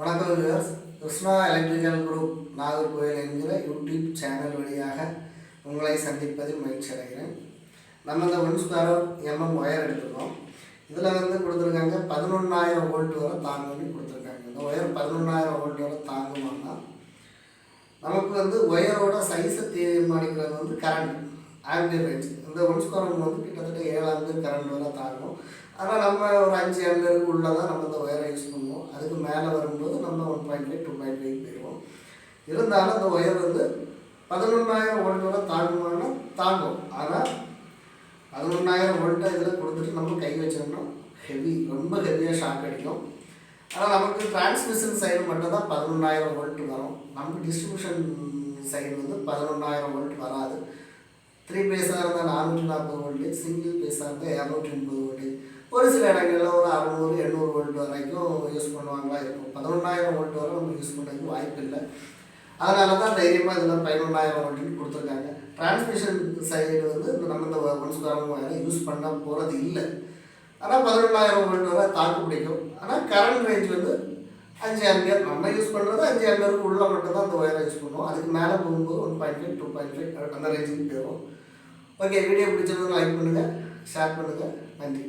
வணக்கம் viewers. Krishna electrical group Nagercoil என்கிற YouTube channel வழியாக உங்களை சந்திப்பதில் மகிழ்ச்சி அடைகிறேன். நம்ம இந்த 1² ஒயர் எடுத்துருக்கோம். இதில் கொடுத்துருக்காங்க 11,000 வோல்ட் வரை தாங்குன்னு கொடுத்துருக்காங்க. இந்த ஒயர் 11,000 வோல்ட் வரை தாங்குமானா நமக்கு ஒயரோட சைஸை தீர்மானிக்கிறது கரண்ட் ஆம்பியர் ரேஞ்ச். இந்த 1² கிட்டத்தட்ட 7 ஆம்பியர் கரண்ட் வரை தாங்கும். ஆனால் நம்ம ஒரு 5 ஆம்பியருக்கு உள்ளதான் நம்ம இந்த ஒயரை யூஸ் பண்ணுவோம். அதுக்கு மேலே வரும்போது நம்ம 1.5 2.5 போயிடுவோம். இருந்தாலும் அந்த ஒயர் 11,000 வோல்ட் வரை தாங்குமானா தாங்கும். ஆனால் 11,000 வோல்ட்டை இதில் கொடுத்துட்டு நம்ம கை வச்சோம்னா ரொம்ப ஹெவியாக ஷாக் அடிக்கும். ஆனால் நமக்கு டிரான்ஸ்மிஷன் சைடு மட்டும் தான் 11,000 வோல்ட் வரும். நமக்கு டிஸ்ட்ரிபியூஷன் சைடு 11,000 வோல்ட் வராது. 3 பேஸாக இருந்தால் 440 வோல்ட்டு, சிங்கிள் பேஸாக இருந்தால் 280 வோல்ட்டு, ஒரு சில இடங்களில் ஒரு 600-800 வோல்ட் வரைக்கும் யூஸ் பண்ணுவாங்களா இருக்கும். 11,000 வோல்ட் வரை நம்ம யூஸ் பண்ணுறதுக்கு வாய்ப்பு இல்லை. அதனால தான் தைரியமாக இதில் 11,000 வோல்ட்டுன்னு கொடுத்துருக்காங்க. டிரான்ஸ்மிஷன் சைடு நம்ம இந்த 1² யூஸ் பண்ண போகிறது இல்லை. ஆனால் 11,000 வோல்ட் வரை தாக்கு பிடிக்கும். ஆனால் கரண்ட் ரேஞ்ச் 5 ஆம்பியர். நம்ம யூஸ் பண்ணுறது 5 ஆம்பியருக்கு உள்ள மட்டும் தான் அந்த ஒயரை யூஸ் பண்ணுவோம். அதுக்கு மேலே போகும்போது 1.5 2.5 அந்த ரேஞ்சுக்கு போயிடும். ஓகே, வீடியோ பிடிச்சிருந்தா லைக் பண்ணுங்கள், ஷேர் பண்ணுங்கள். நன்றி.